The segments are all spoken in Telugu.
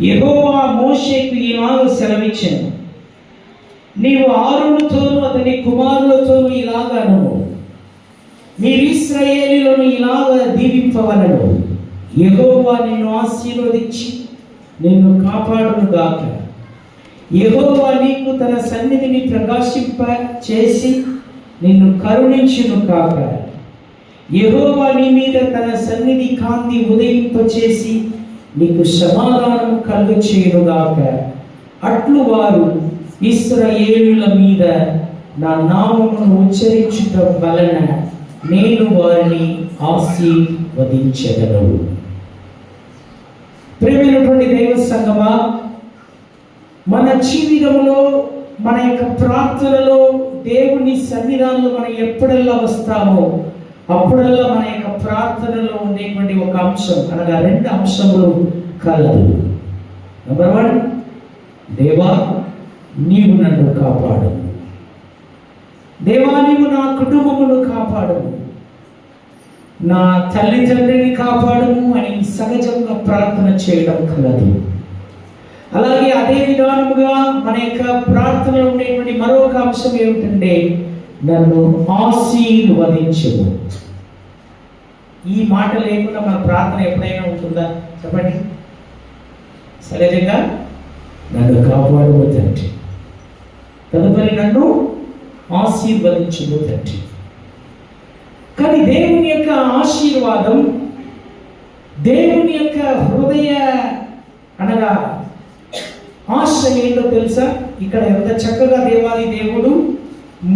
యెహోవా మోషేకు ఇలాగ సెలవిచ్చాను, నీవు ఆరోనుతోనూ అతని కుమారులతోనూ ఇలాగ అనుము, మీరు ఇశ్రాయేలీయులను ఇలాగ దీవింపవలెను. యెహోవా నిన్ను ఆశీర్వదించి నిన్ను కాపాడును గాక. యెహోవా నీకు తన సన్నిధిని ప్రకాశింప చేసి నిన్ను కరుణించును కాక. యెహోవా నీ మీద తన సన్నిధి కాంతి ఉదయింపచేసి నీకు సమాధానం కలుగచేయును గాక. అట్లు వారు ఇశ్రాయేలుల మీద నా నామమును ఉచ్చరించుట వలన నేను వారిని ఆశీర్వదించెదను. ప్రియమైనటువంటి దైవ సంగమా, మన జీవితంలో మన యొక్క ప్రార్థనలో దేవుని సన్నిధానంలో మనం ఎప్పుడల్లా వస్తామో అప్పుడల్లా మన యొక్క ప్రార్థనలో ఉండేటువంటి ఒక అంశం అనగా రెండు అంశములు కలదు. నెంబర్ 1, దేవా నీవు నన్ను కాపాడు, దేవా నీవు నా కుటుంబమును కాపాడు, నా తల్లిదండ్రిని కాపాడుము అని సహజంగా ప్రార్థన చేయడం కలదు. అలాగే అదే విధానముగా మన యొక్క ప్రార్థనలో ఉండేటువంటి మరొక అంశం ఏమిటంటే నన్ను ఆశీర్వదించుము. ఈ మాట లేకుండా మన ప్రార్థన ఎప్పుడైనా ఉంటుందా చెప్పండి? సహజంగా నన్ను కాపాడుము తండ్రి, తదుపరి నన్ను ఆశీర్వదించుము తండ్రి. కానీ దేవుని యొక్క ఆశీర్వాదం, దేవుని యొక్క హృదయ అనగా ఆశ ఏంటో తెలుసా? ఇక్కడ ఎంత చక్కగా దేవాది దేవుడు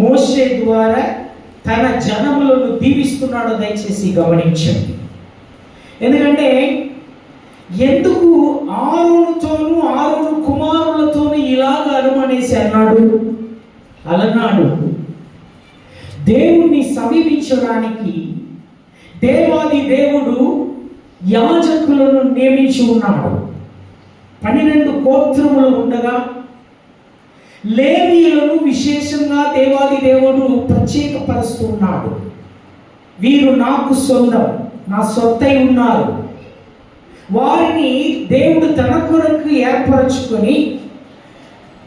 మోషే ద్వారా తన జనములను దీవిస్తున్నాడో దయచేసి గమనించండి. ఎందుకంటే ఎందుకు ఆరోనుతోనూ ఆరోను కుమారులతోనూ ఇలాగ అనుమనేసి అన్నాడు? అలనాడు దేవుణ్ణి సమీపించడానికి దేవాది దేవుడు యాజకులను నియమించి ఉన్నాడు. 12 గోత్రములు ఉండగా లేవీయులను విశేషంగా దేవాది దేవుడు ప్రత్యేకపరుస్తూ ఉన్నాడు. వీరు నాకు సొంతం, నా సొత్తై ఉన్నారు. వారిని దేవుడు తన కొరకు ఏర్పరచుకొని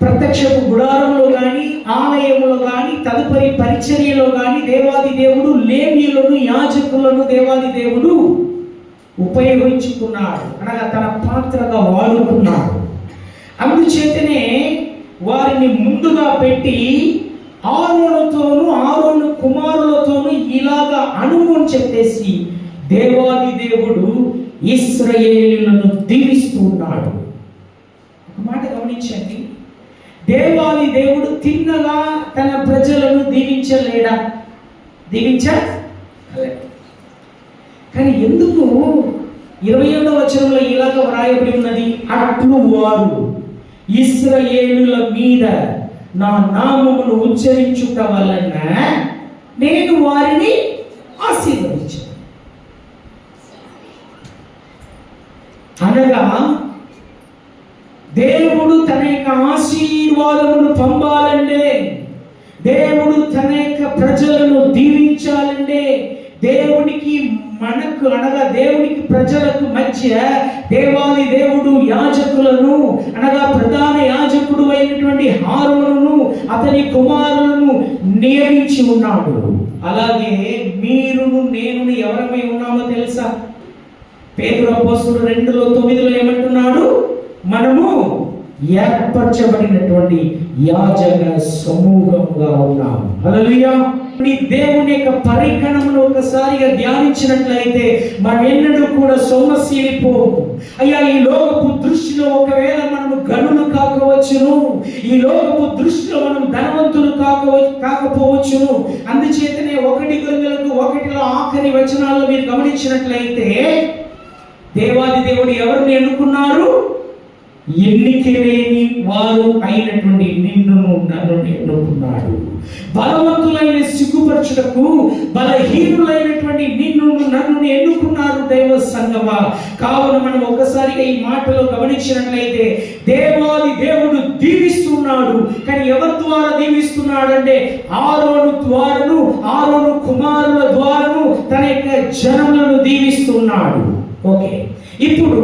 ప్రత్యక్ష గుడారంలో కానీ ఆలయంలో కానీ తదుపరి పరిచర్యలో కానీ దేవాది దేవుడు లేవీయులను యాజకులను దేవాది దేవుడు ఉపయోగించుకున్నాడు, అనగా తన పాత్రగా వాడుకున్నాడు. అందుచేతనే వారిని ముందుగా పెట్టి ఆరోనుతోనూ ఆరోను కుమారులతోనూ ఇలాగా అనుమని చెప్పేసి దేవాది దేవుడు ఇశ్రాయేలీయులను దీవిస్తూ ఉన్నాడు. ఒక మాట గమనించండి, దేవాది దేవుడు తిన్నగా తన ప్రజలను దీవించలేడా? దీవించలేడు. కానీ ఎందుకు 27వ వచనంలో ఇలాగ వ్రాయబడి ఉన్నది? అట్లు వారు ఇశ్రాయేలుల మీద నా నామమును ఉచ్చరించుట వలన నేను వారిని ఆశీర్వదించాను. అనగా దేవుడు తన యొక్క ఆశీర్వాదమును పంపాలంటే, దేవుడు తన యొక్క ప్రజలను దీవించాలంటే, దేవునికి మనకు అనగా దేవునికి ప్రజలకు మధ్య దేవాది దేవుడు యాజకులను అనగా ప్రధాన యాజకుడు అయినటువంటి ఆరోనును అతని కుమారులను నియమించి ఉన్నాడు. అలాగే మీరును నేను ఎవరమై ఉన్నామో తెలుసా? పేతురు అపోస్తలుడు 2:9 ఏమంటున్నాడు? మనము ఏర్పరచబడినటువంటి యాజక సమూహంగా ఉన్నాము. హల్లెలూయా. దేవుని యొక్క పరిగణమును ఒకసారిగా ధ్యానించినట్లయితే మనం ఎన్నడూ కూడా సొమ్మసిల్లిపోము. అయ్యా, ఈ లోకపు దృష్టిలో ఒకవేళ మనము గనులు కాకపోవచ్చును, ఈ లోకపు దృష్టిలో మనం ధనవంతులు కాకపోవచ్చును. అందుచేతనే 1 ఆఖరి వచనాల్లో మీరు గమనించినట్లయితే దేవాది దేవుడు ఎవరిని ఎన్నుకున్నారు? ఎన్నిక లేని వారు అయినటువంటి నిన్ను నన్ను ఎన్నుకున్నాడు. బలవంతులైన సిగ్గుపరచుటకు బలహీనులైనటువంటి నిన్ను నన్ను ఎన్నుకున్నారు దైవ సంగమా. కావున మనం ఒకసారిగా ఈ మాటలో గమనించినట్లయితే దేవాది దేవుడు దీవిస్తున్నాడు. కానీ ఎవరి ద్వారా దీవిస్తున్నాడు అంటే ఆరోను ద్వారాను, ఆరోను కుమారుల ద్వారాను తన యొక్క జనములను దీవిస్తున్నాడు. ఓకే, ఇప్పుడు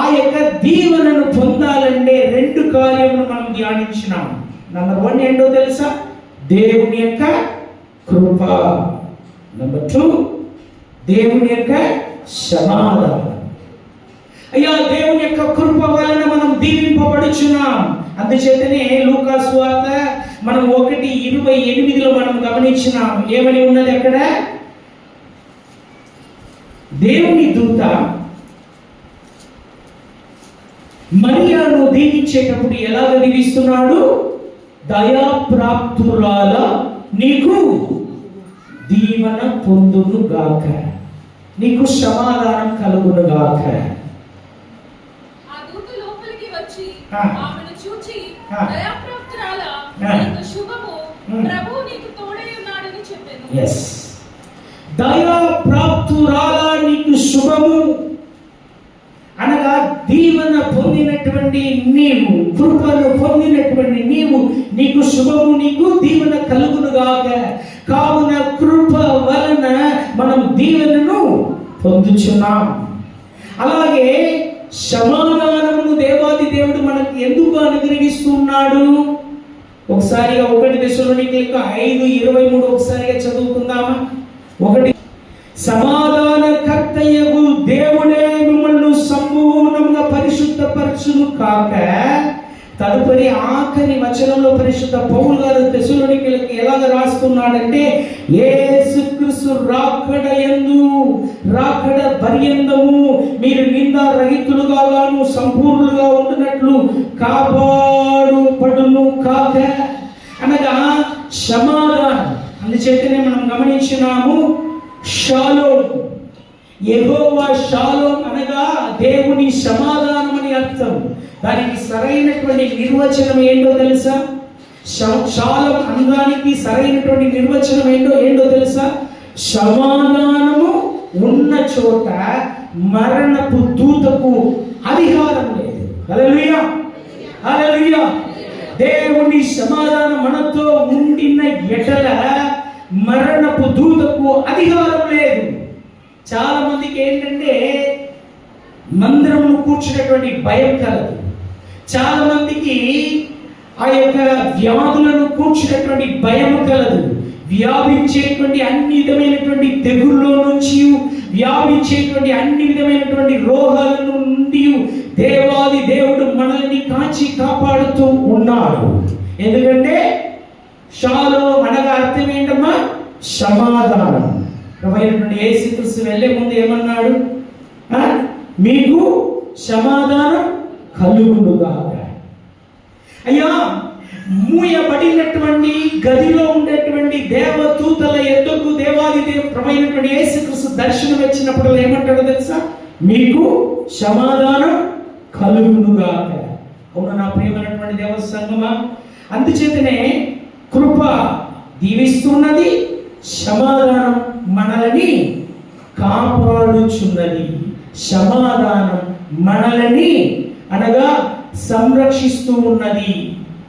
ఆ యొక్క దీవెనను పొందాలంటే రెండు కార్యములు మనం ధ్యానించినాం. నంబర్ 1 ఏంటో తెలుసా? దేవుని యొక్క కృప. నంబర్ 2 దేవుని యొక్క సమాధానం. అయ్యా, దేవుని యొక్క కృప వలన మనం దీవింపబడుచున్నాం. అందుచేతనే లూకా సువార్త మనం 1:28 మనం గమనించినాం. ఏమని ఉన్నది అక్కడ? దేవుని దూత మరియను దీవించేటప్పుడు ఎలాగ దీవిస్తున్నాడు? దయాప్రాప్తురాల నీకు దీవెన పొందును గాక, నీకు సమాధానం కలుగును గాక. ఆ దూత లోపలికి వచ్చి ఆమెను చూచి, దయాప్రాప్తురాల నీకు శుభము, ప్రభువు నీకు తోడై ఉన్నాడని చెప్పెను. yes, దయాప్రాప్తురాల నీకు శుభము అనగా దీవెన పొందినటువంటి నీవు, కృపను పొందినటువంటి నీవు, నీకు శుభము, నీకు దీవెన కలుగునుగాక. కావున కృప వలన మనం దీవెనను పొందుచున్నాం. అలాగే సమాధానమును దేవాది దేవుడు మనకు ఎందుకు అనుగ్రహిస్తున్నాడు? ఒకసారిగా 1 దశలోనికైతే 5:23 ఒకసారిగా చదువుకుందామా? 1 సమాధానకర్తయగు దేవుడే మిమ్మల్ని సంపూర్ణంగా పరిశుద్ధపరచును కాక. తదుపరి ఆఖరి వచనంలో పరిశుద్ధ పౌలు గారు తెస్సలోనికీయులకు ఎలాగ రాస్తున్నాడంటే, యేసుక్రీస్తు రాకడ పర్యంతము మీరు నిందారహితులుగాను సంపూర్ణులుగా ఉంటున్నట్లు కాపాడుపడును కాక. అనగా సమాధానం. అందుచేతనే మనం గమనించినాము, షాలోమ్, యెహోవా షాలోమ్ అనగా దేవుని సమాధానం అని అర్థం. దానికి సరైనటువంటి నిర్వచనం ఏంటో తెలుసా? షాలోమ్ అనడానికి సరైనటువంటి నిర్వచనం ఏంటో తెలుసా? సమాధానము ఉన్న చోట మరణపు దూతకు అధికారం లేదు. హల్లెలూయా, హల్లెలూయా. దేవుని సమాధానం మనతో ఉండిన ఎడల మరణపు దూతకు అధికారం లేదు. చాలా మందికి ఏంటంటే మందిరంలో కూర్చున్నటువంటి భయం కలదు. చాలా మందికి ఆ యొక్క వ్యాధులను కూర్చున్నటువంటి భయం కలదు. వ్యాపించేటువంటి అన్ని విధమైనటువంటి తెగుల్లో నుంచి, వ్యాపించేటువంటి అన్ని విధమైనటువంటి రోగాల నుండి దేవాది దేవుడు మనల్ని కాచి కాపాడుతూ ఉన్నాడు. ఎందుకంటే షాలోమ్ అనగా అర్థం ఏంటమ్మా? సమాధానం. ప్రభువైనటువంటి యేసుక్రీస్తు వెళ్ళే ముందు ఏమన్నాడు? మీకు సమాధానం కలుగునుగాక. అయ్యా, మూయబడినటువంటి గదిలో ఉండేటువంటి దేవదూతల ఎద్దుకు దేవాది దేవుడు ప్రభువైనటువంటి యేసుక్రీస్తు దర్శనం వచ్చినప్పుడు ఏమంటాడో తెలుసా? మీకు సమాధానం కలుగునుగాక. అవునా నా ప్రియమైనటువంటి దేవ సంగమా? అందుచేతనే కృప దీవిస్తున్నది, సమాధానం మనల్ని కాపాడుచున్నది. సమాధానం మనల్ని అనగా సంరక్షిస్తూ ఉన్నది.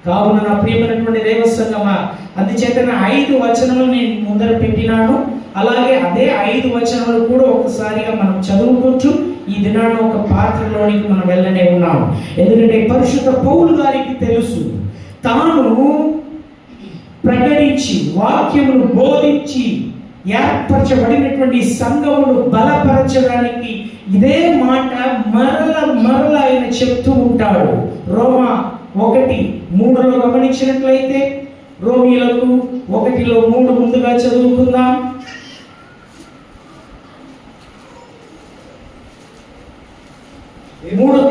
కావున నా ప్రియమైనటువంటి దేవ సంగమా, అందుచేతన 5 వచనములు నేను ముందర పెట్టినాను. అలాగే అదే 5 వచనాలు కూడా ఒకసారిగా మనం చదువుకోవచ్చు. ఈ దినాన్ని ఒక పాత్రలోనికి మనం వెళ్ళనే ఉన్నాం. ఎందుకంటే పరిశుద్ధ పౌలు గారికి తెలుసు, తాను ప్రకటించి వాక్యమును బోధించి ఏర్పరచబడినటువంటి సంఘమును బలపరచడానికి ఇదే మాట మరల ఆయన చెప్తూ ఉంటాడు. రోమా 1:3 గమనించినట్లయితే, రోమీయులకు 1:3 ముందుగా చదువుకుందాం.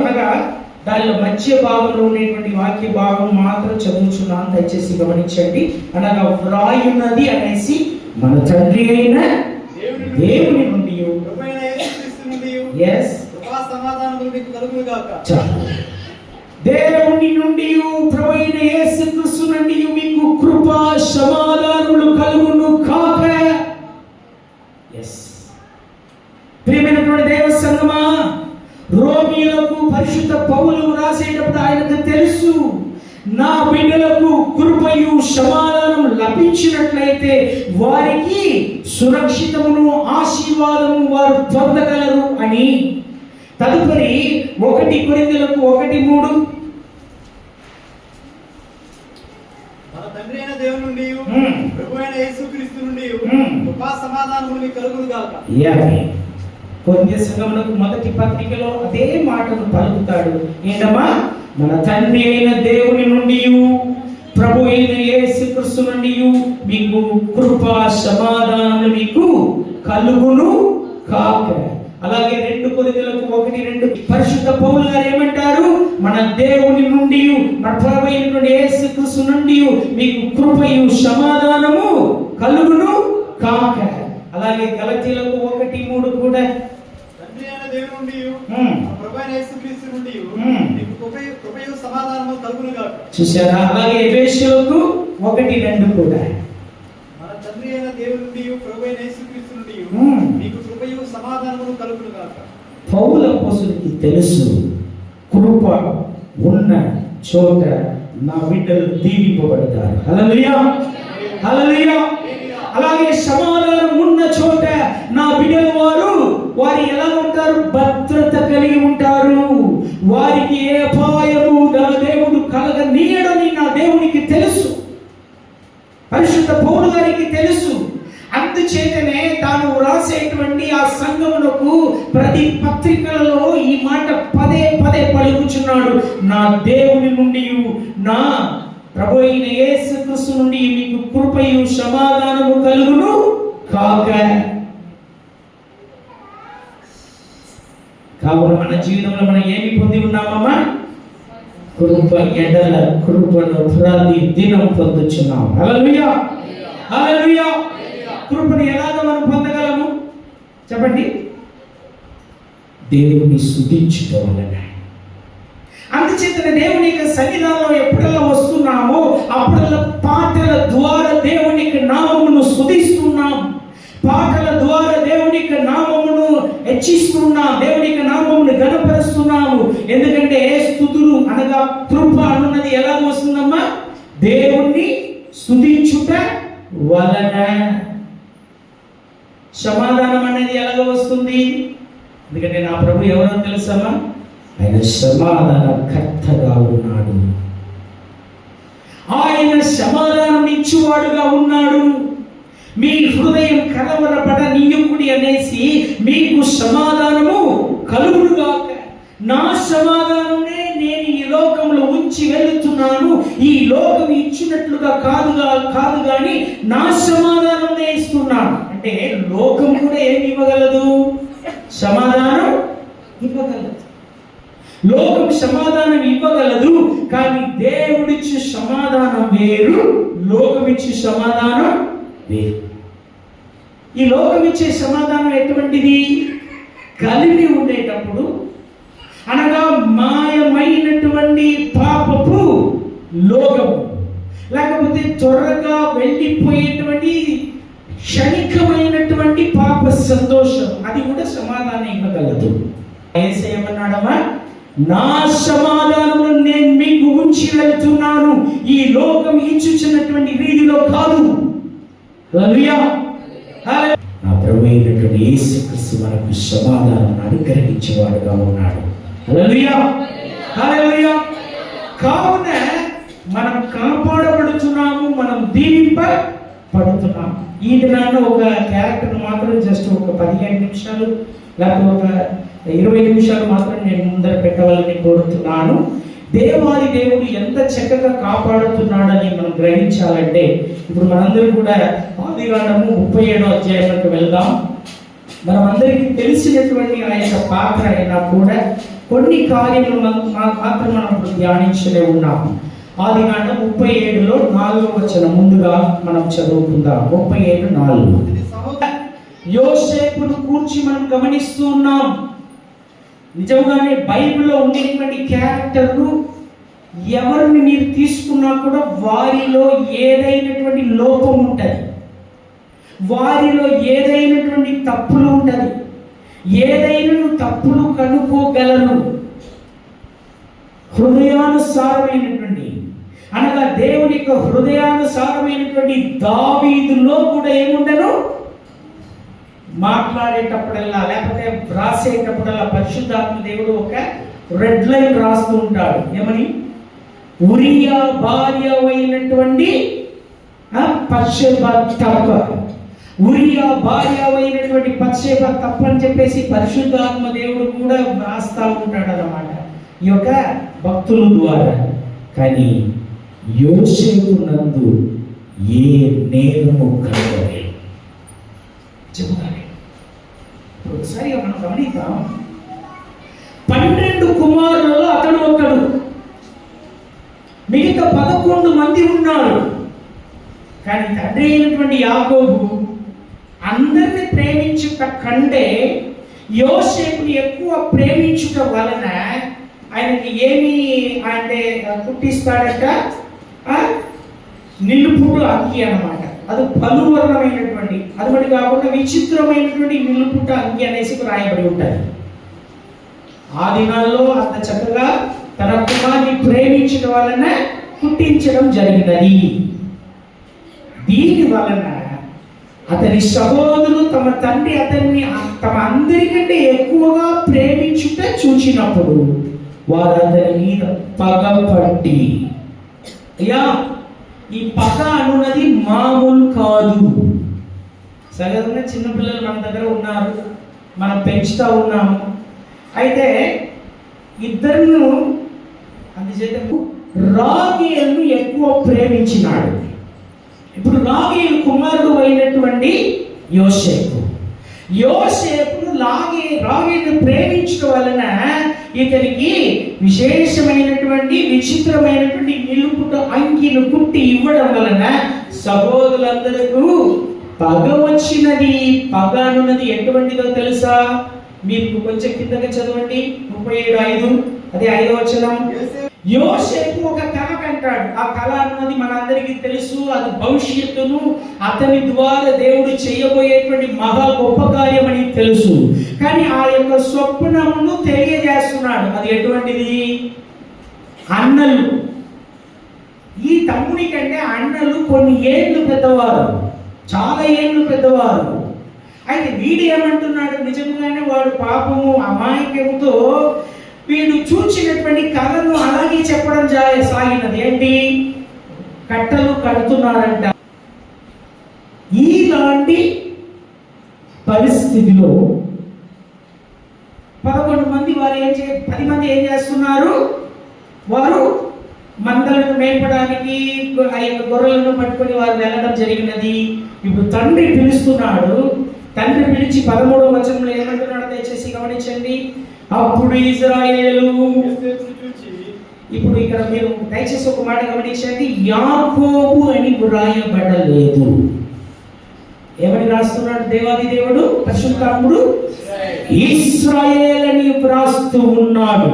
అనగా దానిలో మధ్య భాగంలో ఉండేటువంటి వాక్య భాగం మాత్రం చదువుతున్నాను, దయచేసి గమనించండి. అనగా వ్రాయున్నది అనేసి మన తండ్రి అయిన దేవుని నుండి దేవుని నుండి ప్రభువైన యేసుక్రీస్తు నుండి మీకు కృపా సమాధానములు కలుగును కాక. ప్రియమైనటువంటి దేవ సంగమా, రోమీయులకు పరిశుద్ధ పౌలు రాసేటప్పుడు ఆయనకు తెలుసు, నా బిడ్డలకు కృపయు సమాధానం లభించినట్లయితే వారికి సురక్షితమును ఆశీర్వాదము వారు పొందగలరు అని. తదుపరి 1 కొరింథీయులకు 1:3 మన తండ్రి అయిన దేవుని నుండి ప్రభువైన యేసుక్రీస్తు నుండి కృపా సమాధానములు మీకు కలుగును గాక. కొరింథీ సంఘమునకు మొదటి పత్రికలో అదే మాటను పలుకుతాడు. ఏంటమ్మా? మన తండ్రి అయిన దేవుని నుండి ప్రభు అయిన యేసుక్రీస్తు నుండి మీకు కృపా సమాధానములు మీకు కలుగును కాక. అలాగే 2 కొరింథీయులకు 1:2 పరిశుద్ధ పౌలు గారు ఏమంటారు? మన దేవుని నుండి మన ప్రభు అయిన యేసుక్రీస్తు నుండి మీకు కృపయు సమాధానము కలుగును కాక. అలాగే గలతీయులకు 1:3 కూడా తండ్రి అయిన దేవుని నుండి ప్రభువైన యేసుక్రీస్తు నుండి మీకు కృపయు సమాధానము కలుగును గాక. చూశారా? అలాగే ఎఫెసీయులకు 1:2 కూడా మన తండ్రి అయిన దేవుని నుండి ప్రభువైన యేసుక్రీస్తు నుండి మీకు కృపయు సమాధానము కలుగును గాక. పౌలు అపోస్తలునికి తెలుసు, కృప ఉన్న చోట నా బిడ్డలు దీవింపబడతారు. హల్లెలూయా, హల్లెలూయా. అలాగే సమాధానం ఉన్న చోట నా బిడ్డలు వారు ఎలా ఉంటారు? భద్రత కలిగి ఉంటారు. వారికి ఏ అపాయము నా దేవుడు కలగనీయడని నా దేవునికి తెలుసు, పరిశుద్ధ పౌలు గారికి తెలుసు. అందుచేతనే తాను వ్రాసేటువంటి ఆ సంఘమునకు ప్రతి పత్రికలలో ఈ మాట పదే పదే పలుకుచున్నాడు. నా దేవుని నుండి నా ప్రభు అయిన యేసుక్రీస్తు నుండి మీకు కృపయు సమాధానము కలుగును కాక. కావున మన జీవితంలో మనం ఏమి పొంది ఉన్నామమ్మా? కృప ఎడల కృపను ప్రతి దినం పొందుచున్నాం. హల్లెలూయా, హల్లెలూయా. కృపను ఎలాగ మనం పొందగలము చెప్పండి? దేవుని స్తుతించడం వలన. అందుచేత దేవుని యొక్క సన్నిధానంలో ఎప్పుడల్లా వస్తున్నామో అప్పుడల్లా పాటల ద్వారా దేవుని యొక్క నామమును స్తుతిస్తున్నాం. పాటల ద్వారా దేవుని యొక్క నామమును హెచ్చిస్తున్నాం, దేవుని యొక్క నామమును ఘనపరుస్తున్నాము. ఎందుకంటే స్తుతులు అనగా కృప అన్నది ఎలా వస్తుందమ్మా? దేవుణ్ణి స్తుతించుట వలన. సమాధానం అనేది ఎలాగ వస్తుంది? ఎందుకంటే నా ప్రభు ఎవరో తెలుసమ్మా? ఆయన సమాధాన కర్తగా ఉన్నాడు. ఆయన సమాధానం ఇచ్చువాడుగా ఉన్నాడు. మీ హృదయం కలవరపడనీయకుడి అనేసి మీకు సమాధానము కలుగునుగాక. నా సమాధానమే నేను ఈ లోకంలో ఉంచి వెళ్తున్నాను. ఈ లోకం ఇచ్చినట్లుగా కాదు కానీ నా సమాధానం ఇస్తున్నాను. అంటే లోకం కూడా ఏమి ఇవ్వగలదు? సమాధానం ఇవ్వగలదు. లోకం సమాధానం ఇవ్వగలదు, కానీ దేవుడిచ్చే సమాధానం వేరు, లోకం ఇచ్చే సమాధానం వేరు. ఈ లోకం ఇచ్చే సమాధానం ఎటువంటిది? కలిగి ఉండేటప్పుడు అనగా మాయమైనటువంటి పాపపు లోకము, లేకపోతే త్వరగా వెళ్ళిపోయేటువంటి క్షణికమైనటువంటి పాప సంతోషం, అది కూడా సమాధానం ఇవ్వగలదు. యేసయ్య ఏమన్నాడమ్మా? నా సమాధానము నేను మీకు ఉంచి వెళ్తున్నాను, ఈ లోకం ఇచ్చుచున్నటువంటి రీతిలో కాదు. హల్లెలూయా, హల్లెలూయా. నా ప్రభువు అయినటువంటి యేసుక్రీస్తు మనకు సమాధానం అనుగ్రహించేవాడుగా ఉన్నాడు. హల్లెలూయా, హల్లెలూయా. కావున మనం కాపాడబడుతున్నాము, మనం దీవింపబడుతున్నాము. ఈ దినాల్లో ఒక క్యారెక్టర్ మాత్రం జస్ట్ ఒక 15 నిమిషాలు లేకపోతే ఒక 20 నిమిషాలు మాత్రం నేను ముందర పెట్టవాలని కోరుతున్నాను. దేవాది దేవుడు ఎంత చక్కగా కాపాడుతున్నాడని మనం గ్రహించాలంటే ఇప్పుడు మనందరం కూడా ఆదికాండము 37వ అధ్యాయంలోకి వెళ్దాం. మనం అందరికీ తెలిసినటువంటి ఆ యొక్క పాత్ర అయినా కూడా కొన్ని కార్యములు మాత్రం మనం ధ్యానించలే ఉన్నాము. ఆదికాండం 37లో 4వ వచనం ముందుగా మనం చదువుకుందాం. 37:4. యోసేపును కూర్చి మనం గమనిస్తూ ఉన్నాం. నిజంగానే బైబిల్లో ఉండేటువంటి క్యారెక్టర్లు ఎవరిని మీరు తీసుకున్నా కూడా వారిలో ఏదైనటువంటి లోపం ఉంటుంది, వారిలో ఏదైనటువంటి తప్పులు ఉంటుంది, ఏదైనా తప్పులు కనుక్కోగలరు. హృదయానుసారమైనటువంటి అనగా దేవుని యొక్క హృదయానుసారమైనటువంటి దావీదులో కూడా ఏముండను? మాట్లాడేటప్పుడల్లా లేకపోతే రాసేటప్పుడల్లా పరిశుద్ధాత్మ దేవుడు ఒక రెడ్ లైన్ రాస్తూ ఉంటాడు. ఏమని? ఉరియా భార్య అయినటువంటి పత్షెబ తప్ప, ఉరియా భార్య అయినటువంటి పత్షెబ తప్ప అని చెప్పేసి పరిశుద్ధాత్మ దేవుడు కూడా రాస్తా ఉంటాడు అన్నమాట ఈ యొక్క భక్తుల ద్వారా. కానీ యోసేపు నందు ఏ నేరము కలగలేదు చెబుతాను. ఒకసారి మనం గమనిద్దాం. 12 కుమారులలో అతడు ఒకడు, మిగతా 11 మంది ఉన్నారు. కానీ తండ్రి అయినటువంటి యాకోబు అందరిని ప్రేమించుట కంటే యోసేపుని ఎక్కువ ప్రేమించుట వలన ఆయనకి ఏమి అంటే పుట్టిస్తాడట, నిలుపుడు అంగి అన్నమాట. అది పలువర్ణమైనటువంటి, అది కాకుండా విచిత్రమైనటువంటి నిలుపుట అంగి అనేసి రాయబడి ఉంటుంది. ఆ దినాల్లో అంత చక్కగా తన కుమార్ని ప్రేమించడం వలన పుట్టించడం జరిగినది. దీని వలన అతని సహోదరులు తమ తండ్రి అతన్ని తమ అందరికంటే ఎక్కువగా ప్రేమించుట చూచినప్పుడు వారు అతని మీద పగపట్టి, అయ్యా ఈ పగ అనున్నది మామూలు కాదు. సగంగా చిన్నపిల్లలు మన దగ్గర ఉన్నారు, మనం పెంచుతూ ఉన్నాము. అయితే ఇద్దరును అందుచేత రాగేలును ఎక్కువ ప్రేమించినాడు. ఇప్పుడు రాగేలు కుమారుడు అయినటువంటి యోసేపు రాగేలును ప్రేమించడం వలన ఇతనికి విశేషమైనటువంటి విచిత్రమైనటువంటి నిలుపుట అంగిను కుట్టి ఇవ్వడం వలన సహోదరులందరికీ పగ వచ్చినది. పగ అనున్నది ఎటువంటిదో తెలుసా? మీరు కొంచెం కిందగా చదవండి. 37:5, అదే 5వ వచనం. యోసేపు ఒక కళ కంటాడు. ఆ కళ అన్నది మనందరికీ తెలుసు. అది భవిష్యత్తును అతని ద్వారా దేవుడు చేయబోయేటువంటి మహా గొప్ప కార్యం అని తెలుసు. కానీ ఆ యొక్క స్వప్నమును తెలియజేస్తున్నాడు. అది ఎటువంటిది? అన్నలు, ఈ తమ్ముని కంటే అన్నలు కొన్ని ఏళ్ళు పెద్దవారు, చాలా ఏళ్ళు పెద్దవారు. అయితే వీడు ఏమంటున్నాడు? నిజంగానే వాడు పాపము అమాయకంతో వీడు చూచినటువంటి కళను అలాగే చెప్పడం సాగినది. ఏంటి? కట్టలు కడుతున్నారంట. ఇలాంటి పరిస్థితిలో 11 మంది వారు 10 మంది ఏం చేస్తున్నారు? వారు మందలను మేపడానికి ఆ యొక్క గొర్రెలను పట్టుకొని వారు వెళ్ళడం జరిగినది. ఇప్పుడు తండ్రి పిలుస్తున్నాడు. తండ్రి పిలిచి 13వ వచనంలో ఏమంటున్నాడో దయచేసి గమనించండి. అప్పుడు ఇశ్రాయేలు, ఇప్పుడు ఇక్కడ మీరు దయచేసి ఒక మాట గమనించండి. యాకోబు అని వ్రాయబడలేదు. ఏమని రాస్తున్నాడు దేవాది దేవుడు? పరిశుద్ధాత్ముడు ఇశ్రాయేల్ అని వ్రాస్తూ ఉన్నాడు.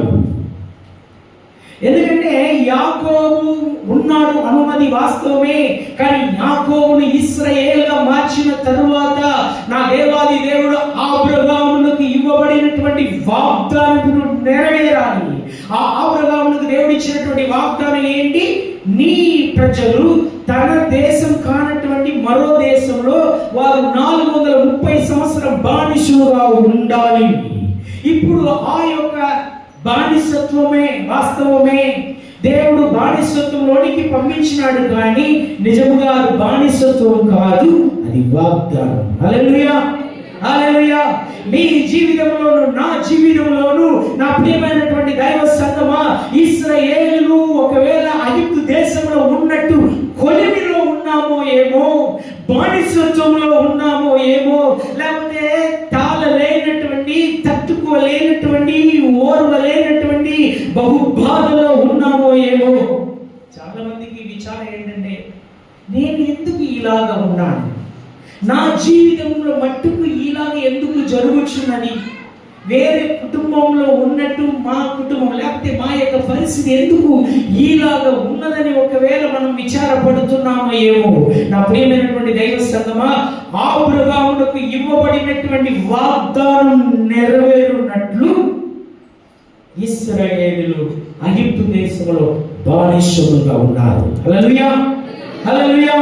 ఎందుకంటే యాకోబు ఉన్నాడు అనున్నది వాస్తవమే. కానీ యాకోబును ఇశ్రాయేల్గా మార్చిన తరువాత నా దేవాది దేవుడు అబ్రహామునకు ఇవ్వబడినటువంటి వాగ్దానం నెరవేరాలి. ఆ అబ్రహామునకు దేవుడు ఇచ్చినటువంటి వాగ్దానం ఏంటి? నీ ప్రజలు తన దేశం కానటువంటి మరో దేశంలో వారు 430 సంవత్సరం బానిసలుగా ఉండాలి. ఇప్పుడు ఆ యొక్క బానిసత్వమే వాస్తవమే. దేవుడు బానిసత్వంలోనికి పంపించినాడు, కానీ నిజముగా అది బానిసత్వం కాదు, అది వాగ్దానం. హల్లెలూయా, హల్లెలూయా. మీ జీవితంలోను నా జీవితంలోను నా ప్రియమైనటువంటి దైవ సంగమా, ఇశ్రాయేలు ఒకవేళ ఐగుప్తు దేశంలో ఉన్నట్టు కొలిమిలో ఉన్నామో ఏమో, బానిసత్వంలో ఉన్నామో ఏమో, లేకపోతే తాళలేనటువంటి, తట్టుకోలేనటువంటి, ఓర్వలేనటువంటి బహుబాధలో ఉన్నామో ఏమో. చాలా మందికి విచారం ఏంటంటే, నేను ఎందుకు ఇలాగా ఉన్నాను, నా జీవితంలో మట్టుకు ఇలాగ ఎందుకు జరుగుతున్నది, వేరే కుటుంబంలో ఉన్నట్టు మా కుటుంబం లేకపోతే మా యొక్క పరిస్థితి ఎందుకు ఇలాగ ఉన్నదని ఒకవేళ మనం విచారపడుతున్నామో ఏమో. నా ప్రియమైనటువంటి దైవ సంగమా, అబ్రహామునకు ఇవ్వబడినటువంటి వాగ్దానం నెరవేరునట్లు ఇశ్రాయేలులు ఐగుప్తు దేశంలో బానిసలుగా ఉన్నారు. హల్లెలూయా, హల్లెలూయా.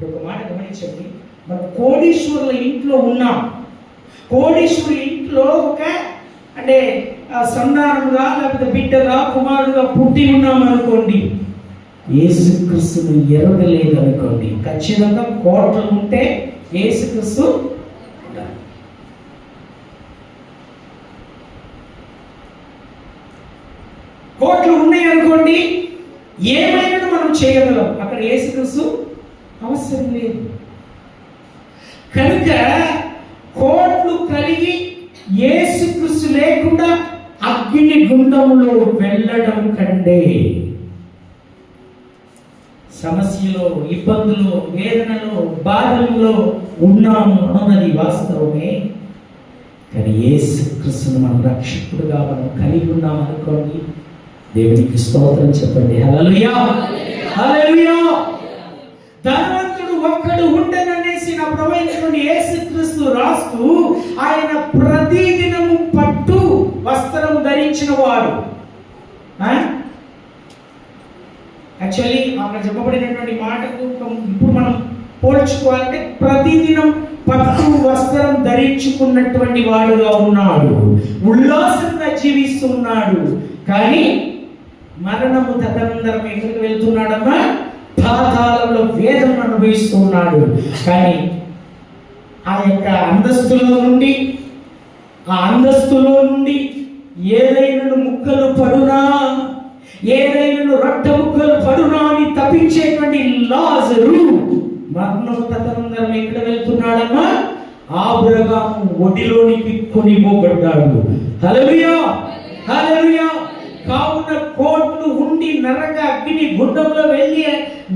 ఒక మాట గమనించండి. మనం కోడీశ్వరుల ఇంట్లో ఉన్నాం. కోడీశ్వరుల ఇంట్లో ఒక అంటే సంతానంగా లేకపోతే బిడ్డగా కుమారుడుగా పుట్టి ఉన్నాం అనుకోండి, యేసుక్రీస్తును ఎరగలేదు అనుకోండి, ఖచ్చితంగా కోట్లు ఉంటే యేసుక్రీస్తు ఉండాలి. కోట్లు ఉన్నాయి అనుకోండి, ఏమైనా మనం చేయగలం, అక్కడ యేసుక్రీస్తు అవసరం లేదు. కనుక కోట్లు కలిగి యేసుక్రీస్తు లేకుండా అగ్ని గుండంలో వెళ్ళడం కంటే, సమస్యలో, ఇబ్బందులు, వేదనలో, బాధల్లో ఉన్నాము అన్నది వాస్తవమే. కానీ యేసుక్రీస్తును మన రక్షకుడుగా మనం కలిగి ఉన్నాం అనుకోండి, దేవునికి స్తోత్రం చెప్పండి. హల్లెలూయా, హల్లెలూయా. ధనవంతుడు ఒక్కడు ఉండననేసి నా ప్రభువైనటువంటి యేసుక్రీస్తు రాస్తూ, ఆయన ప్రతిదినము పట్టు వస్త్రం ధరించిన వాడు. యాక్చువల్లీ అక్కడ చెప్పబడినటువంటి మాటకు ఇప్పుడు మనం పోల్చుకోవాలంటే ప్రతిదినం పట్టు వస్త్రం ధరించుకున్నటువంటి వాడుగా ఉన్నాడు, ఉల్లాసంగా జీవిస్తున్నాడు. కానీ మరణము తదనంతరం ఎక్కడికి వెళ్తున్నాడమ్మా? పాతాళంలో వేదన అనుభవిస్తున్నాడు. కానీ ఆ యొక్క అంతస్తులో నుండి ఏదైనా ముక్కలు పడునా, ఏదైనా రక్త ముక్కలు పడునా అని తప్పించేటువంటి లాజరు మరణము తదనంతరం ఎక్కడ వెళ్తున్నాడమ్మా? అబ్రహాము ఒడిలోనికి కొనిపోబడ్డాడు. హల్లెలూయా, హల్లెలూయా. కావున కోట్లు ఉండి నరక అగ్ని గుండంలో వెళ్ళి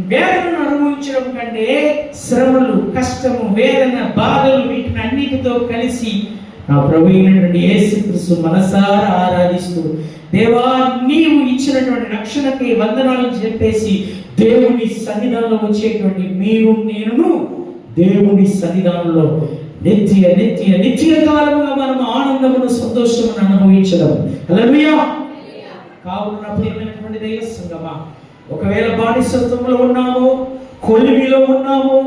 వేదనను అనుభవించడం కంటే, శ్రమలు, కష్టము, వేదన, బాధలు వీటిని అన్నిటితో కలిసి నా ప్రభు అయినటువంటి యేసుక్రీస్తు మనసారా ఆరాధిస్తూ, దేవా నీవు ఇచ్చినటువంటి రక్షణకి వందనాలు చెప్పేసి దేవుని సన్నిధానంలో వచ్చేటువంటి మీరు నేను దేవుని సన్నిధానంలో నిత్య కాలముగా మనం ఆనందమును, సంతోషమును అనుభవించడం. హల్లెలూయా. కావున ప్రియమైనటువంటి దైవ సంగమా, ఒకవేళ బానిసత్వంలో ఉన్నామో, కొలిమిలో ఉన్నామో,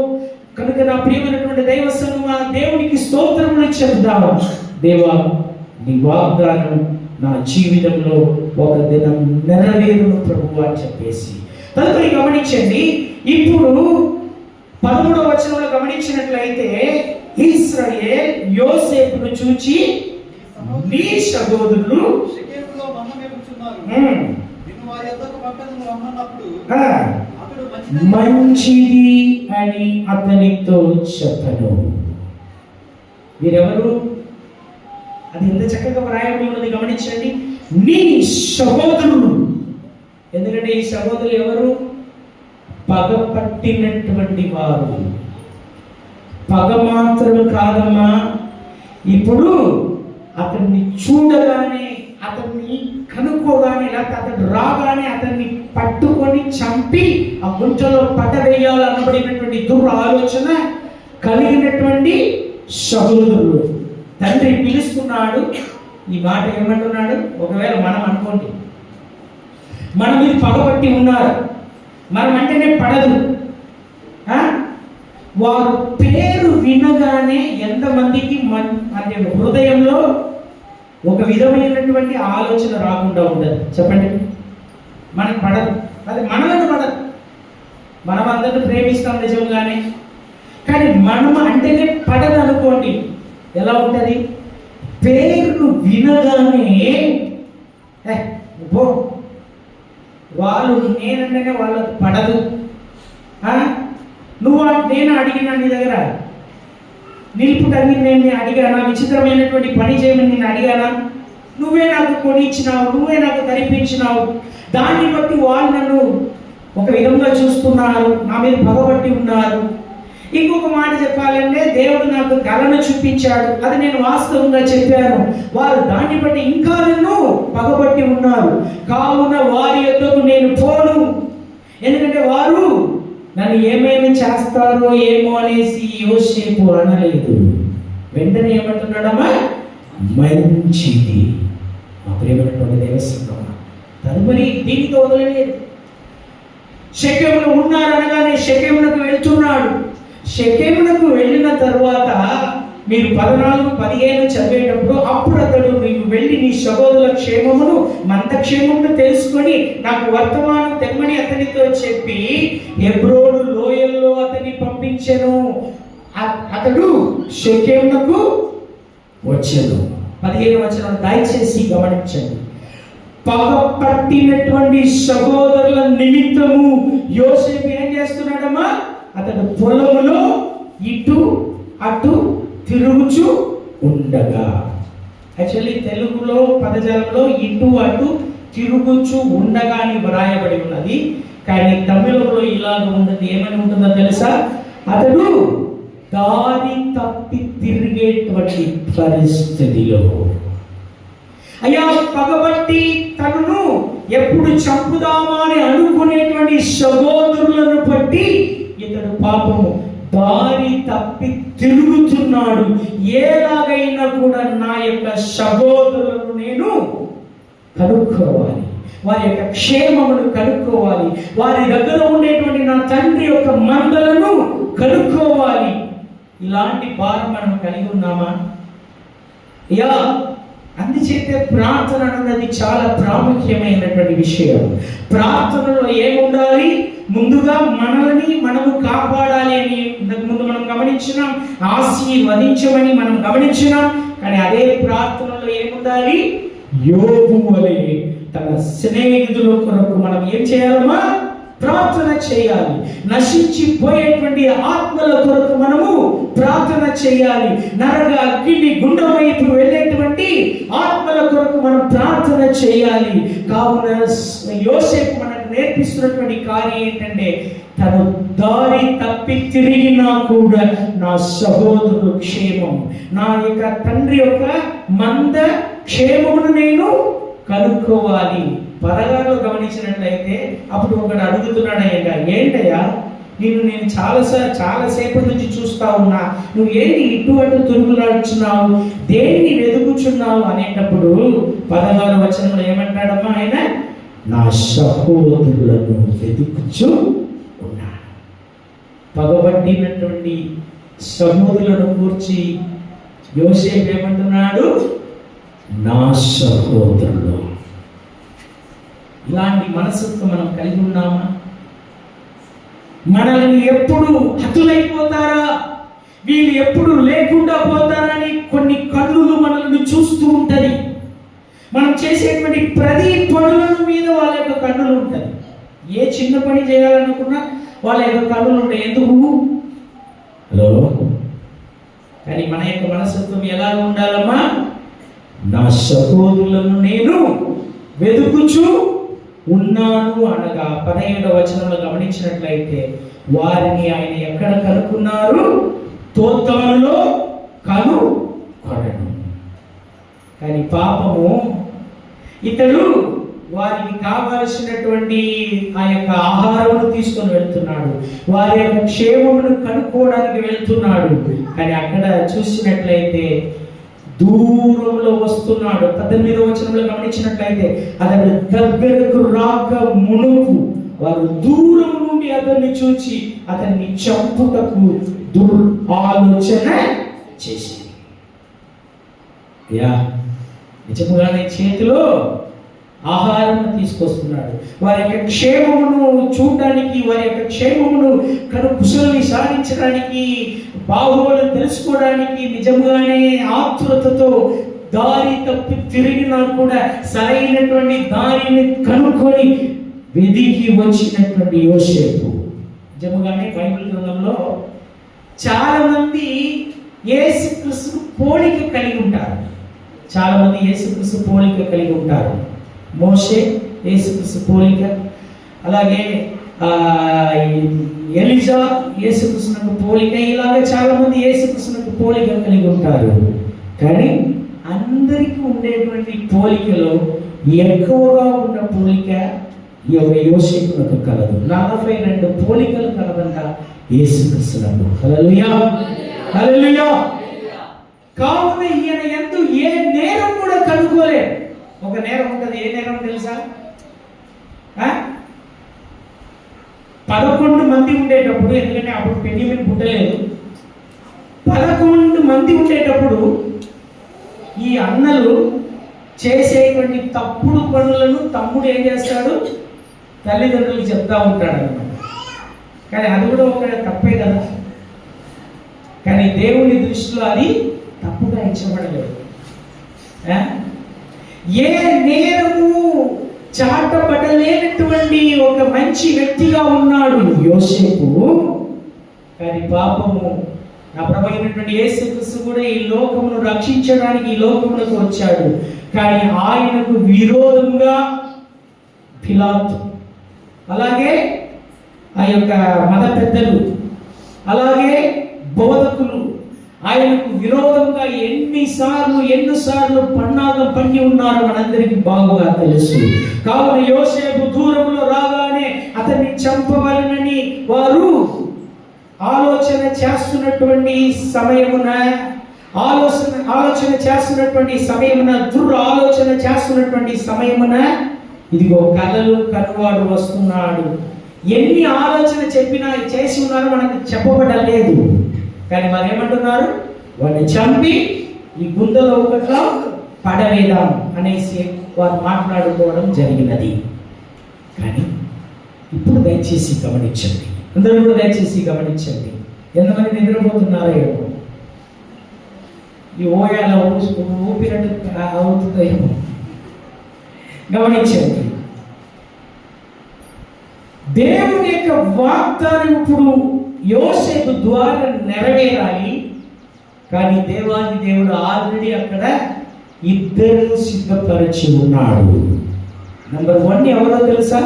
కనుక నా ప్రియమైనటువంటి దైవ సంగమా, దేవునికి స్తోత్రములు చెప్దాము. దేవా, నీ వాగ్దానం నా జీవితంలో ఒక దినం నెరవేరును ప్రభువా అని చెప్పేసి. తదుపరి గమనించండి, ఇప్పుడు 13వ వచనంలో గమనించినట్లయితే, ఇశ్రాయేల్ యోసేపును చూచి నీ సహోదరులు మంచిది అని అతనితో చెప్పను. వీరెవరు? అది ఎంత చక్కగా వ్రాయబడి ఉన్నది గమనించండి. నీ సహోదరులు. ఎందుకంటే ఈ సహోదరులు ఎవరు? పగపట్టినటువంటి వారు. పగ మాత్రం కాదమ్మా, ఇప్పుడు అతన్ని చూడగానే, అతన్ని కనుక్కోగానే, లేకపోతే అతను రాగానే అతన్ని పట్టుకొని చంపి ఆ గుంటలో పడవేయాలనబడినటువంటి ఆలోచన కలిగినటువంటి సహోదరులు. తండ్రి పిలుస్తున్నాడు. ఈ మాట ఏమంటున్నాడు? ఒకవేళ మనం అనుకోండి, మన మీద పగబట్టి ఉన్నారు, మనం అంటేనే పడదు. వారు పేరు వినగానే ఎంతమందికి అంటే హృదయంలో ఒక విధమైనటువంటి ఆలోచన రాకుండా ఉండదు? చెప్పండి. మనకు పడదు, అది మనలను పడదు. మనం అందరిని ప్రేమిస్తాం నిజంగానే, కానీ మనం అంటేనే పడదు అనుకోండి. ఎలా ఉంటుంది? పేరు వినగానే వాళ్ళు నేనంటేనే వాళ్ళకు పడదు. నువ్వు నేను అడిగినా నీ దగ్గర నిలుపుటని నేను అడిగానా? విచిత్రమైనటువంటి పని చేయమని నేను అడిగానా? నువ్వే నాకు కొనిచ్చినావు, నువ్వే నాకు ధరిపించినావు. దాన్ని బట్టి వాళ్ళు నన్ను ఒక విధంగా చూస్తున్నారు, నా మీద పగబట్టి ఉన్నారు. ఇంకొక మాట చెప్పాలంటే, దేవుడు నాకు కళను చూపించాడు, అది నేను వాస్తవంగా చెప్పాను. వారు దాన్ని బట్టి ఇంకా నన్ను పగబట్టి ఉన్నారు. కావున వారి యొద్దకు నేను పోను, ఎందుకంటే వారు నన్ను ఏమైనా చేస్తారో ఏమో అనేసి యోసేపు అనలేదు. వెంటనే ఏమంటున్నాడమ్మా? మంచిది. మా ప్రియమైనటువంటి దేవస్థానం తదుపరి దీనితో వదలలేదు. షెకెములో ఉన్నారనగానే షెకెములకు వెళ్తున్నాడు. షెకెమునకు వెళ్ళిన తర్వాత మీరు 14-15 చదివేటప్పుడు అప్పుడు అతడు నీవు వెళ్ళి నీ సహోదరుల క్షేమమును మంద క్షేమమును తెలుసుకొని నాకు వర్తమానం తెమ్మని అతనితో చెప్పి హెబ్రోను లోయల్లో అతన్ని పంపించెను. అతడు షెకెమునకు వచ్చెను. 15వ వచనం దయచేసి గమనించండి. పగపట్టినటువంటి సహోదరుల నిమిత్తము యోసేపు ఏం చేస్తున్నాడమ్మా? అతడు పొలములో ఇటు అటు తిరుగుచు ఉండగా, యాక్చువల్లీ తెలుగులో పదజాలంలో ఇటు అటు తిరుగుచు ఉండగా అని వ్రాయబడి ఉన్నది. కానీ తమిళంలో ఇలాగ ఉన్నది. ఏమని ఉంటుందో తెలుసా? అతడు దారి తప్పి తిరిగేటువంటి పరిస్థితిలో, అయ్యా పగబట్టి తనను ఎప్పుడు చంపుదామా అని అనుకునేటువంటి సహోదరులను బట్టి ఇతడు పాపము దారి తప్పి తిరుగుతున్నాడు. ఎలాగైనా కూడా నా యొక్క సహోదరులను నేను కనుక్కోవాలి, వారి యొక్క క్షేమమును కనుక్కోవాలి, వారి దగ్గర ఉండేటువంటి నా తండ్రి యొక్క మందలను కనుక్కోవాలి. ఇలాంటి భారం మనం కలిగి ఉన్నామా? యా అందుచేతే ప్రార్థన అన్నది చాలా ప్రాముఖ్యమైనటువంటి విషయం. ప్రార్థనలో ఏముండాలి? ముందుగా మనల్ని మనము కాపాడాలి అని ఇంతకుముందు మనం గమనించినాం, ఆశీర్వదించమని మనం గమనించినాం. కానీ అదే ప్రార్థనలో ఏముండాలి? యోబు వలె తన స్నేహితుల కొరకు మనం ఏం చేయాలమ్మా? ప్రార్థన చేయాలి. నశించిపోయేటువంటి ఆత్మల కొరకు మనము ప్రార్థన చేయాలి. నరక అగ్ని గుండం వైపు వెళ్ళేటువంటి ఆత్మల కొరకు మనం ప్రార్థన చేయాలి. కావున యోసేపు మనకు నేర్పిస్తున్నటువంటి కార్యం ఏంటంటే, తను దారి తప్పి తిరిగినా కూడా నా సహోదరుడు క్షేమం, నా యొక్క తండ్రి యొక్క మంద క్షేమమును నేను కనుక్కోవాలి. పరగాలో గమనించినట్లయితే అప్పుడు ఒకడు అడుగుతున్నాడు, ఏంటయ్యా నేను చాలాసేపటి నుంచి చూస్తా ఉన్నా, నువ్వు ఏంటి ఇటు అటు తిరుగులాడుచున్నావు, దేన్ని వెతుకుచున్నావు అనేటప్పుడు 16వ వచనంలో ఏమంటాడమ్మా ఆయన? నా సహోదరులను వెతుకుచు ఉన్నాడు. పగబట్టినటువంటి సహోదరులను కూర్చి యోసేపు ఏమంటున్నాడు? నా సహోదరులు. ఇలాంటి మనసుతో మనం కలిగి ఉన్నామా? మనల్ని ఎప్పుడు హతులైపోతారా, వీళ్ళు ఎప్పుడు లేకుండా పోతారని కొన్ని కన్నులు మనల్ని చూస్తూ ఉంటది. మనం చేసేటువంటి ప్రతి పనుల మీద వాళ్ళ యొక్క కన్నులు ఉంటాయి. ఏ చిన్న పని చేయాలనుకున్నా వాళ్ళ యొక్క కన్నులు ఉంటాయి. ఎందుకు? హలో. కానీ మన యొక్క మనస్తత్వం ఎలా ఉండాలమ్మా? నా సహోదరులను నేను వెతుకుచు ఉన్నాను అనగా 17వ వచనంలో గమనించినట్లయితే వారిని ఆయన ఎక్కడ కనుక్కున్నారు? తోతానులో కనుకొనెను. కానీ పాపము ఇతడు వారికి కావలసినటువంటి ఆ యొక్క ఆహారమును తీసుకొని వెళ్తున్నాడు, వారి యొక్క క్షేమమును కనుక్కోవడానికి వెళ్తున్నాడు. కానీ అక్కడ చూసినట్లయితే దూరంలో వస్తున్నాడు. 18వ వచనంలో గమనించినట్లయితే అతడు దగ్గరకు రాక మునుపు వారు దూరం నుండి అతన్ని చూచి అతన్ని చంపుటకు దురాలోచన చేసి, నిజముగానే చేతిలో ఆహారం తీసుకొస్తున్నాడు. వారి యొక్క క్షేమమును చూడడానికి, వారి యొక్క క్షేమమును కుశలని సాధించడానికి, బాహువులు తెలుసుకోవడానికి నిజంగానే ఆతృతతో దారి తప్పి తిరిగినా కూడా సరైనటువంటి దారిని కనుక్కొని వెదికి వచ్చినటువంటి యోసేపు. నిజంగానే బైబిల్ గ్రంథంలో చాలా మంది యేసుక్రీస్తు పోలిక కలిగి ఉంటారు. చాలా మంది యేసుక్రీస్తు పోలిక కలిగి ఉంటారు. మోషే యేసుక్రీస్తు పోలిక, అలాగే ఎలీజా యేసుక్రీస్తునకు పోలిక, ఇలాగ చాలా మంది యేసుక్రీస్తునకు పోలిక కలిగి ఉంటారు. కానీ అందరికీ ఉండేటువంటి పోలికలో ఎక్కువగా ఉన్న పోలిక ఈ యొక్క యోసేపునకు కలదు. 42 పోలికలు కలదంట యేసుక్రీస్తునకు. హల్లెలూయా, హల్లెలూయా. కావున ఈయన యందు ఏ నేరం కూడా కనుక్కోలేదు. ఒక నేరం ఉంటుంది. ఏ నేరం తెలుసా? 11 మంది ఉండేటప్పుడు, ఎందుకంటే అప్పుడు బెన్యామీను పుట్టలేదు, 11 మంది ఉండేటప్పుడు ఈ అన్నలు చేసేటువంటి తప్పుడు పనులను తమ్ముడు ఏం చేస్తాడు, తల్లిదండ్రులకు చెప్తా ఉంటాడు అన్నమాట. కానీ అది కూడా ఒక తప్పే కదా. కానీ దేవుని దృష్టిలో అది తప్పుగా ఎంచబడలేదు. ఏ నేరము చాటబడలేనటువంటి ఒక మంచి వ్యక్తిగా ఉన్నాడు యోసేపు. కానీ పాపము, నా ప్రభు అయినటువంటి యేసుక్రీస్తు కూడా ఈ లోకమును రక్షించడానికి ఈ లోకములకు వచ్చాడు. కానీ ఆయనకు విరోధంగా పిలాతు, అలాగే ఆ యొక్క మత పెద్దలు, అలాగే బోధకులు ఆయనకు విరోధంగా ఎన్నిసార్లు పన్నాగం పన్ని ఉన్నారు మనందరికీ బాగుగా తెలుసు. కావున యోసేపు దూరంలో రాగానే అతన్ని చంపవలనని వారు ఆలోచన చేస్తున్నటువంటి సమయమున దురాలోచన చేస్తున్నటువంటి సమయమున ఇదిగో కలలు కనువాడు వస్తున్నాడు. ఎన్ని ఆలోచన చెప్పినా చేసి ఉన్నారో మనకు చెప్పబడలేదు. కానీ వారు ఏమంటున్నారు, వాడిని చంపి ఈ గుందలో ఒకట్లో పడవేదాం అనేసి వారు మాట్లాడుకోవడం జరిగినది. కానీ ఇప్పుడు దయచేసి గమనించండి, అందరూ కూడా దయచేసి గమనించండి. ఎంతమంది నిద్రపోతున్నారో ఏమో, ఈ ఓయాల ఊపినట్టు అవుతుందేమో, గమనించండి. దేవుని యొక్క వాగ్దానం ఇప్పుడు యోసేపు ద్వారా నెరవేరాలి. కానీ దేవాది దేవుడు ఆల్రెడీ అక్కడ ఇద్దరు సిద్ధపరిచి ఉన్నాడు. నంబర్ 1 ఎవరో తెలుసా?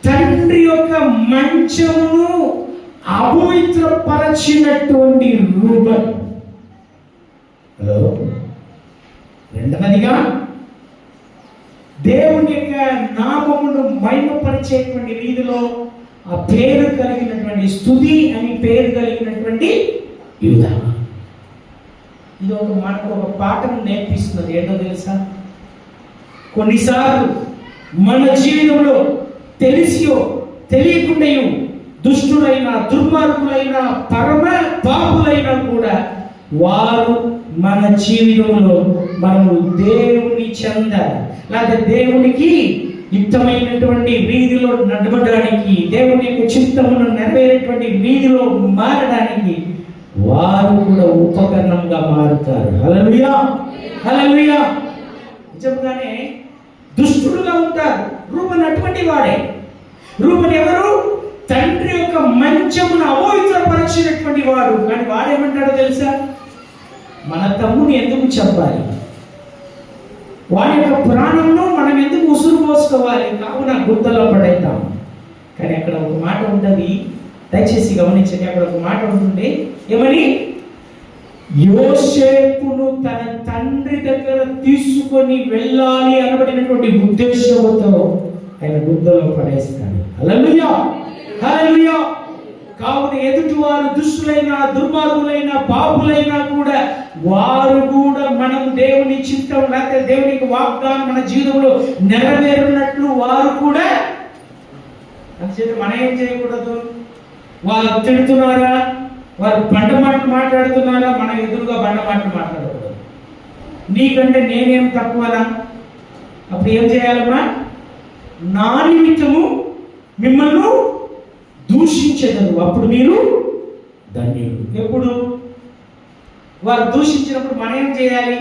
తండ్రి యొక్క మంచమును అపవిత్రపరచినటువంటి రూబన్. హలో. రెండవదిగా దేవుని యొక్క నామమును మహిమపరిచేటువంటి రీతిలో ఆ పేరు కలిగినటువంటి, స్తుతి అని పేరు కలిగినటువంటి యూదా. ఇది మనకు ఒక పాఠం నేర్పిస్తున్నది. ఏంటో తెలుసా? కొన్నిసార్లు మన జీవితంలో తెలిసియో తెలియకుండాయో దుష్టులైన, దుర్మార్గులైన, పరమ పాపులైనా కూడా వారు మన జీవితంలో మనము దేవుని చెంద లేదా దేవునికి యుక్తమైనటువంటి వీధిలో నడవడానికి, దేవుని యొక్క చిత్తమును నెరవేరేటువంటి వీధిలో మారడానికి వారు కూడా ఉపకరణంగా మారుతారు. హల్లెలూయా, హల్లెలూయా. నిజంగానే దుష్టుడుగా ఉంటారు. రూబన్ అటువంటి వాడే. రూబన్ ఎవరు? తండ్రి యొక్క మంచమును అపవిత్రపరిచినటువంటి వాడు. కానీ వాడేమంటాడో తెలుసా? మన తమ్ముని ఎందుకు చెప్పాలి, వాడి యొక్క ప్రాణంలో మనం ఎందుకు ఉసురు పోసుకోవాలి, కావున గుర్తలో పడేద్దాం. కానీ అక్కడ ఒక మాట ఉంటుంది, దయచేసి గమనించండి. అక్కడ ఒక మాట ఉంటుంది, ఏమని? యోసేపును తన తండ్రి దగ్గర తీసుకొని వెళ్ళాలి అనబడినటువంటి ఉద్దేశంతో ఆయన గుర్తలో పడేస్తాడు. హల్లెలూయా, హల్లెలూయా. కావున ఎదుటి వారు దుష్టులైన, దుర్మార్గులైన, పాపులైనా కూడా వారు కూడా మనం దేవుని చిత్తం లేకపోతే దేవునికి వాగ్దానం మన జీవితంలో నెరవేరున్నట్లు వారు కూడా అంచేత మనం ఏం చేయకూడదు. వాళ్ళు తిడుతున్నారా, వారు బండ మాటలు మాట్లాడుతున్నారా, మనం ఎదురుగా బండ మాటలు మాట్లాడకూడదు. నీకంటే నేనేం తక్కువనా? అప్పుడు ఏం చేయాలమ్మా? నా నిమిత్తము మిమ్మల్ని దూషించగలరు, అప్పుడు మీరు ధన్యులు. ఎప్పుడు? వారు దూషించినప్పుడు మనం ఏం చేయాలి?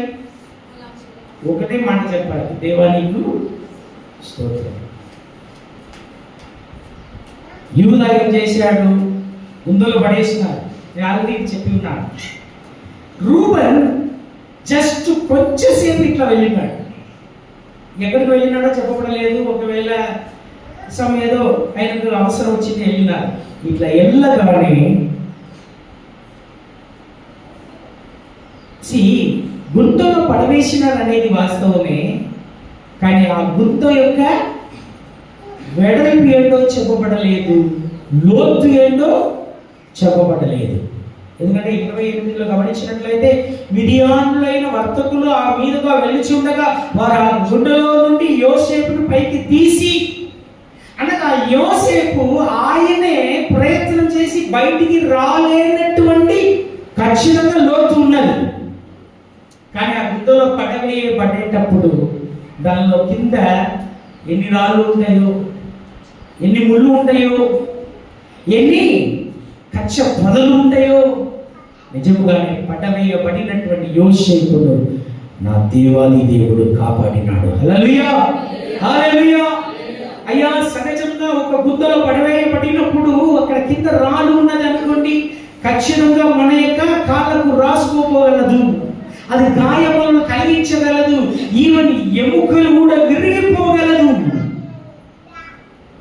ఒకటే మాట చెప్పాలి, దేవా నీకు స్తోత్రం. యూదా ఏం చేశాడు? ముందులో పడేసినాడు. నేను ఆల్రెడీ చెప్పి ఉన్నాను. రూబన్ జస్ట్ కొంచెంసేపు ఇట్లా వెళ్ళినాడు. ఎక్కడికి వెళ్ళినాడో చెప్పబడలేదు. ఒకవేళ ఏదో ఆయనకు అవసరం వచ్చింది వెళ్ళినారు. ఇట్లా వెళ్ళగానే గుంతలో పడవేసినారు అనేది వాస్తవమే. కానీ ఆ గుంత యొక్క వెడల్పు ఏంటో చెప్పబడలేదు, లోతు ఏంటో చెప్పబడలేదు. ఎందుకంటే 28లో గమనించినట్లయితే మిడియానులైన వర్తకులు ఆ మీదుగా వెలిచి ఉండగా వారు ఆ గుండెలో నుండి యోసేపును పైకి తీసి, అనగా యోసేపు ఆయనే ప్రయత్నం చేసి బయటికి రాలేనటువంటి ఖచ్చితంగా లోతు ఉన్నది. కానీ ఆ గుద్దలో పడేటప్పుడు దానిలో కింద ఎన్ని రాళ్ళు ఉంటాయో, ఎన్ని ముళ్ళు ఉంటాయో, ఎన్ని కచ్చ పొదలు ఉంటాయో, నిజముగానే పడవేయబడినటువంటి యోసేపును నా దేవాది దేవుడు కాపాడినాడు. హల్లెలూయా, హల్లెలూయా. అయ్యా, సహజంగా ఒక గుద్దలో పడవేయబడినప్పుడు అక్కడ కింద రాళ్ళు ఉన్నది అనుకోండి, ఖచ్చితంగా మన యొక్క కాళ్ళకు రాసుకోపోగలదు, అది గాయములను కలిగించగలదు, ఈవెన్ ఎముకలు కూడా విరిగిపోగలదు.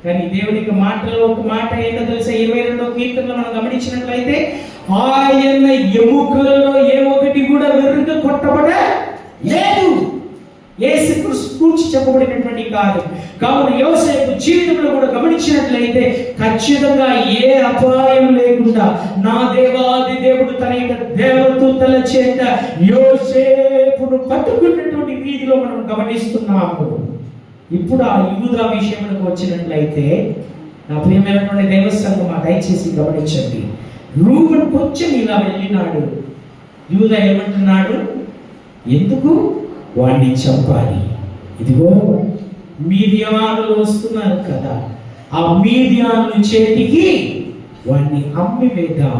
కానీ దేవునికి మాటలో ఒక మాట ఏంటో తెలుసా? 22వ కీర్తనలో మనం గమనించినట్లయితే ఆయన ఎముకలలో ఏ ఒకటి కూడా విరుగు కొట్టబడ లేదు. యేసుక్రీస్తు గురించి చెప్పబడినటువంటి కాదు. కావున యోసేపు జీవితంలో కూడా గమనించినట్లయితే ఖచ్చితంగా ఏ అపాయం లేకుండా నా దేవాది దేవుడు తన యొక్క దేవదూతల చేత యోసేపును పట్టుకున్నటువంటి రీతిలో మనం గమనిస్తున్నాము. ఇప్పుడు ఆ యూదా విషయంలోకి వచ్చినట్లయితే నా ప్రియమైనటువంటి దైవ సంఘం దయచేసి గమనించండి. రూబెను కొంచెం ఇలా వెళ్ళినాడు. యూదా ఏమంటున్నాడు? ఎందుకు వాడిని చంపాలి? ఇదిగో మీదియానులు వస్తున్నారు కదా, ఆ మీదియానుల చేతికి వాడిని అమ్మి వేద్దాం